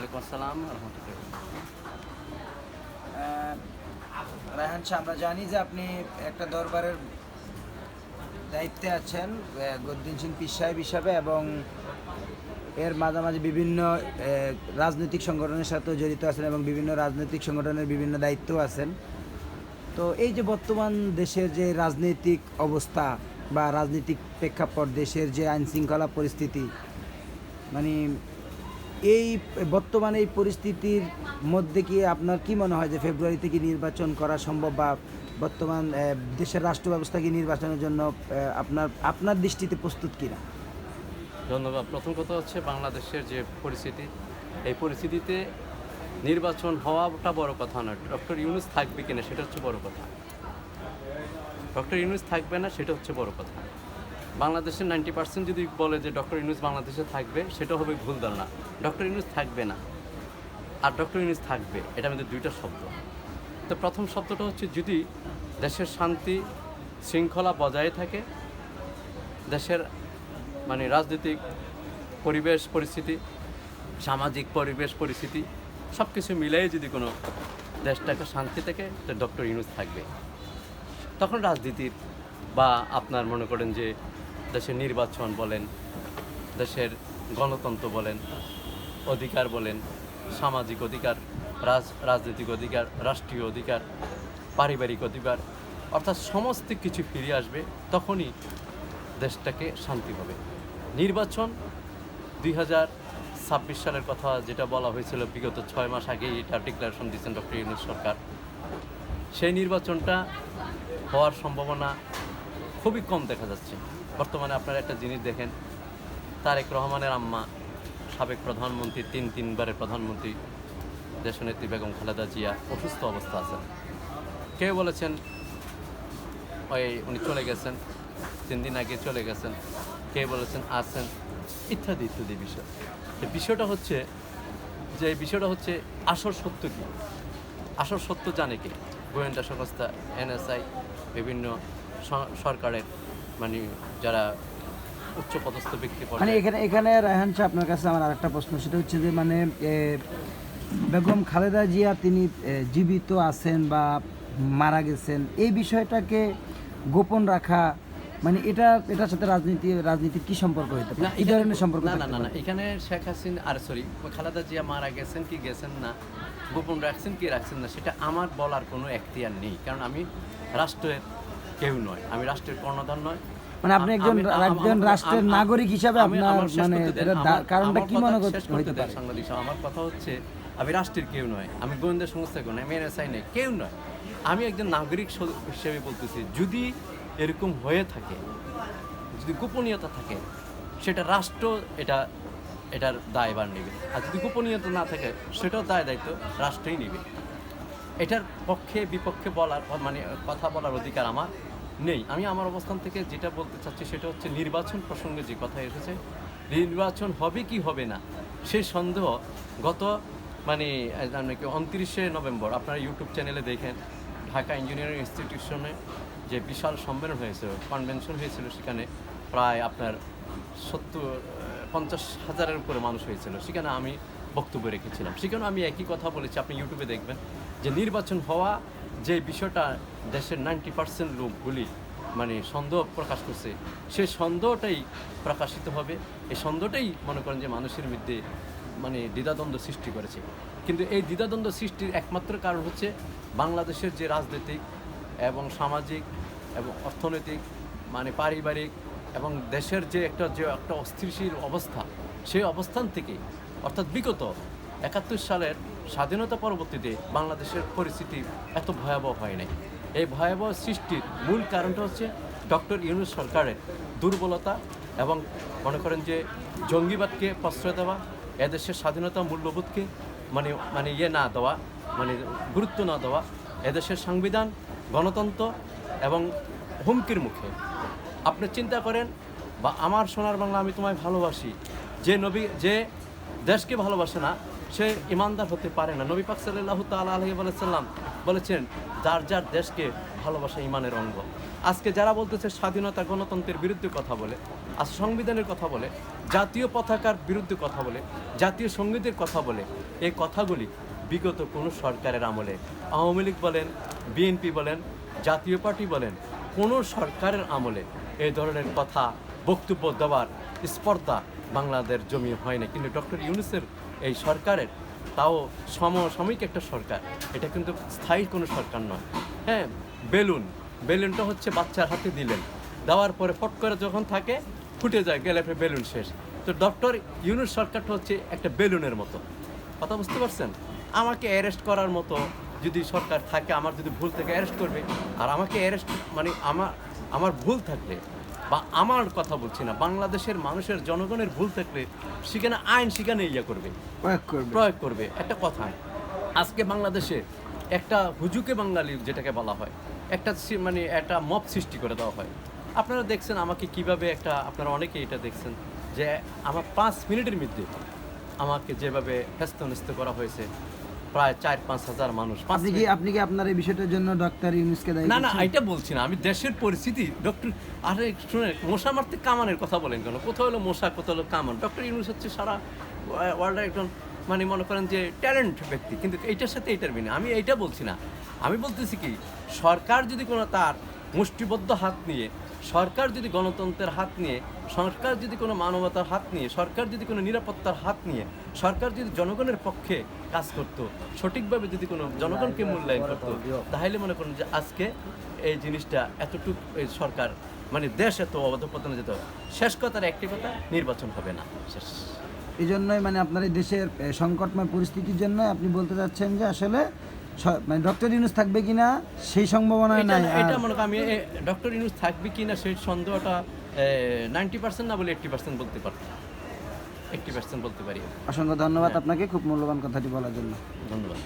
ওয়ালাইকুম আসসালাম রহমতুল্লাহ। রায়হান শাহ, আমরা জানি যে আপনি একটা দরবারের দায়িত্বে আছেন গদ্দিন সিং পীর সাহেব হিসাবে, এবং এর মাঝামাঝি বিভিন্ন রাজনৈতিক সংগঠনের সাথেও জড়িত আছেন এবং বিভিন্ন রাজনৈতিক সংগঠনের বিভিন্ন দায়িত্ব আছেন। তো এই যে বর্তমান দেশের যে রাজনৈতিক অবস্থা বা রাজনৈতিক প্রেক্ষাপট, দেশের যে আইনশৃঙ্খলা পরিস্থিতি, মানে এই বর্তমানে এই পরিস্থিতির মধ্যে কি আপনার কি মনে হয় যে ফেব্রুয়ারিতে কি নির্বাচন করা সম্ভব, বা বর্তমান দেশের রাষ্ট্র ব্যবস্থা কি নির্বাচনের জন্য আপনার দৃষ্টিতে প্রস্তুত কিনা? ধন্যবাদ। প্রথম কথা হচ্ছে বাংলাদেশের যে পরিস্থিতি, এই পরিস্থিতিতে নির্বাচন হওয়াটা বড় কথা নয়, ডক্টর ইউনূস থাকবে কিনা সেটা হচ্ছে বড় কথা। ডক্টর ইউনূস থাকবে না সেটা হচ্ছে বড় কথা। বাংলাদেশের 90% যদি বলে যে ডক্টর ইউনূস বাংলাদেশে থাকবে, সেটা হবে ভুল ধারণা। ডক্টর ইউনূস থাকবে না আর ডক্টর ইউনূস থাকবে, এটা আমাদের দুইটা শব্দ। তো প্রথম শব্দটা হচ্ছে যদি দেশের শান্তি শৃঙ্খলা বজায় থাকে, দেশের রাজনৈতিক পরিবেশ পরিস্থিতি, সামাজিক পরিবেশ পরিস্থিতি সব কিছু মিলাই যদি কোনো দেশটাকে শান্তি থেকে, তো ডক্টর ইউনূস থাকবে। তখন রাজনীতির বা আপনার মনে করেন যে দেশের নির্বাচন বলেন, দেশের গণতন্ত্র বলেন, অধিকার বলেন, সামাজিক অধিকার, রাজনৈতিক অধিকার, রাষ্ট্রীয় অধিকার, পারিবারিক অধিকার, অর্থাৎ সমস্ত কিছু ফিরে আসবে। তখনই দেশটাকে শান্তি হবে। নির্বাচন 2026 সালের কথা যেটা বলা হয়েছিল, বিগত 6 মাস আগেই এটা ডিক্লারেশন দিয়েছেন ডক্টর ইউনূস সরকার। সেই নির্বাচনটা হওয়ার সম্ভাবনা খুবই কম দেখা যাচ্ছে। বর্তমানে আপনারা একটা জিনিস দেখেন, তারেক রহমানের আম্মা, সাবেক প্রধানমন্ত্রী, তিনবারের প্রধানমন্ত্রী দেশনেত্রী বেগম খালেদা জিয়া অসুস্থ অবস্থা আছেন। কেউ বলেছেন উনি চলে গেছেন, 3 দিন আগে চলে গেছেন, কেউ বলেছেন আছেন, ইত্যাদি ইত্যাদি বিষয়। বিষয়টা হচ্ছে আসল সত্য কী? আসল সত্য জানে কে? গোয়েন্দা সংস্থা, NSI, বিভিন্ন সরকারের যারা উচ্চপদস্থ ব্যক্তি। এখানে রায়হান শাহ, আপনার কাছে আমার আরেকটা প্রশ্ন, সেটা হচ্ছে যে বেগম খালেদা জিয়া তিনি জীবিত আছেন বা মারা গেছেন, এই বিষয়টাকে গোপন রাখা, এটার সাথে রাজনীতির কি সম্পর্ক হইতে পারে? এই ধরনের সম্পর্ক না, এখানে শেখ হাসিনা খালেদা জিয়া মারা গেছেন কি গেছেন না, গোপন রাখছেন কি রাখছেন না, সেটা আমার বলার কোনো এখতিয়ার নেই। কারণ আমি রাষ্ট্রের কেউ নয়, আমি রাষ্ট্রের কর্ণধার নয়। আপনি একজন রাষ্ট্রের নাগরিক হিসাবে আপনার কারণটা কি মনে হতে পারে? সাংবাদিক, আমার কথা হচ্ছে আমি রাষ্ট্রের কেউ নয়, আমি গোয়েন্দা সংস্থা কেউ নয়, আমি NSI নেই, কেউ নয়। আমি একজন নাগরিক হিসেবে বলতেছি, যদি এরকম হয়ে থাকে, যদি গোপনীয়তা থাকে, সেটা রাষ্ট্র এটার দায়ভার নেবে। আর যদি গোপনীয়তা না থাকে, সেটাও দায়িত্ব রাষ্ট্রই নেবে। এটার পক্ষে বিপক্ষে বলার কথা বলার অধিকার আমার নেই। আমি আমার অবস্থান থেকে যেটা বলতে চাচ্ছি সেটা হচ্ছে, নির্বাচন প্রসঙ্গে যে কথা এসেছে, নির্বাচন হবে কি হবে না সেই সন্দেহ গত 29শে নভেম্বর আপনারা ইউটিউব চ্যানেলে দেখেন, ঢাকা ইঞ্জিনিয়ারিং ইনস্টিটিউশনে যে বিশাল সম্মেলন হয়েছিল, কনভেনশন হয়েছিল, সেখানে প্রায় আপনার 50,000-এর উপরে মানুষ হয়েছিল। সেখানে আমি বক্তব্য রেখেছিলাম, সেখানে আমি একই কথা বলেছি, আপনি ইউটিউবে দেখবেন যে নির্বাচন হওয়া যে বিষয়টা দেশের 90% লোকগুলি সন্দেহ প্রকাশ করছে, সেই সন্দেহটাই প্রকাশিত হবে। এই সন্দেহটাই মনে করেন যে মানুষের মধ্যে দ্বিধাদ্বন্দ্ব সৃষ্টি করেছে। কিন্তু এই দ্বিধাদ্বন্দ্ব সৃষ্টির একমাত্র কারণ হচ্ছে বাংলাদেশের যে রাজনৈতিক এবং সামাজিক এবং অর্থনৈতিক পারিবারিক এবং দেশের যে একটা অস্থিতিশীল অবস্থা, সেই অবস্থান থেকে, অর্থাৎ বিগত 71 সালের স্বাধীনতা পরবর্তীতে বাংলাদেশের পরিস্থিতি এত ভয়াবহ হয় নাই। এই ভয়াবহ সৃষ্টির মূল কারণটা হচ্ছে ডক্টর ইউনূস সরকারের দুর্বলতা এবং মনে করেন যে জঙ্গিবাদকে প্রশ্রয় দেওয়া, এদেশের স্বাধীনতা মূল্যবোধকে না দেওয়া, গুরুত্ব না দেওয়া, এদেশের সংবিধান, গণতন্ত্র এবং হুমকির মুখে। আপনি চিন্তা করেন, বা আমার সোনার বাংলা আমি তোমায় ভালোবাসি, যে দেশকে ভালোবাসে না, সে ইমানদার হতে পারে না। নবী পাক সাল্লাল্লাহু তাআলা আলাইহি ওয়াসাল্লাম বলেছেন, যার যার দেশকে ভালোবাসা ইমানের অঙ্গ। আজকে যারা বলতেছে স্বাধীনতা গণতন্ত্রের বিরুদ্ধে কথা বলে, আর সংবিধানের কথা বলে, জাতীয় পতাকার বিরুদ্ধে কথা বলে, জাতীয় সঙ্গীতের কথা বলে, এই কথাগুলি বিগত কোনো সরকারের আমলে, আওয়ামী লীগ বলেন, বিএনপি বলেন, জাতীয় পার্টি বলেন, কোনো সরকারের আমলে এই ধরনের কথা বক্তব্য দেওয়ার স্পর্ধা বাংলাদেশ জমি হয় না। কিন্তু ডক্টর ইউনূসের এই সরকারের, তাও সমসাময়িক একটা সরকার, এটা কিন্তু স্থায়ী কোনো সরকার নয়। হ্যাঁ, বেলুনটা হচ্ছে বাচ্চার হাতে দিলেন, দেওয়ার পরে ফট করে যখন থাকে ফুটে যায়, গেলে ফের বেলুন শেষ। তো ডক্টর ইউনূস সরকারটা হচ্ছে একটা বেলুনের মতো, কথা বুঝতে পারছেন? আমাকে অ্যারেস্ট করার মতো যদি সরকার থাকে, আমার যদি ভুল থেকে অ্যারেস্ট করবে, আর আমাকে অ্যারেস্ট মানে আমার ভুল থাকলে, বা আমার কথা বলছি না, বাংলাদেশের মানুষের জনগণের ভুল থাকলে সেখানে আইন সেখানে প্রয়োগ করবে। একটা কথা, আজকে বাংলাদেশে একটা হুজুকে বাঙালি যেটাকে বলা হয়, মানে একটা মব সৃষ্টি করে দেওয়া হয়। আপনারা দেখছেন আমাকে কিভাবে আপনারা অনেকে এটা দেখছেন যে আমার 5 মিনিটের মধ্যে আমাকে যেভাবে হেস্তনেস্ত করা হয়েছে, প্রায় 4-5 হাজার মানুষ। আপনি কি আপনার এই বিষয়টার জন্য ডক্টর ইউনূসকে দায়ী না, করছেন? এটা বলছি না, আমি দেশের পরিস্থিতি। ডক্টর আরে শুনে, মশা মারতে কামানের কথা বলেন কেন? কোথাও হলো মশা, কোথাও হলো কামান। ডক্টর ইউনূস হচ্ছে সারা ওয়ার্ল্ডের একজন, মানে মনে করেন যে ট্যালেন্ট ব্যক্তি, কিন্তু এইটার সাথে এইটার মিলে আমি এইটা বলছি না। আমি বলতেছি কি, সরকার যদি কোনো তার মুষ্টিবদ্ধ হাত নিয়ে, সরকার যদি গণতন্ত্রের হাত নিয়ে, সরকার যদি কোনো মানবতার হাত নিয়ে, সরকার যদি কোনো নিরাপত্তার হাত নিয়ে, সরকার যদি জনগণের পক্ষে কাজ করত, সঠিকভাবে যদি কোনো জনগণকে মূল্যায়ন করত, তাহলে মনে করুন যে আজকে এই জিনিসটা এতটুকু এই সরকার, মানে দেশ এত অধঃপতনে যেত। শেষ কথার একটি কথা, নির্বাচন হবে না, শেষ। এই জন্যই মানে আপনার এই দেশের সংকটময় পরিস্থিতির জন্য আপনি বলতে চাচ্ছেন যে আসলে মানে ডক্টর ইউনূস থাকবে কিনা সেই সম্ভাবনা নাই। এটা মনে করি আমি ডক্টর ইউনূস থাকবে কিনা সেই সন্দেহটা 90% না বলে 80% বলতে পারি, 80% বলতে পারি। অসংখ্য ধন্যবাদ আপনাকে খুব মূল্যবান কথাটি বলার জন্য। ধন্যবাদ।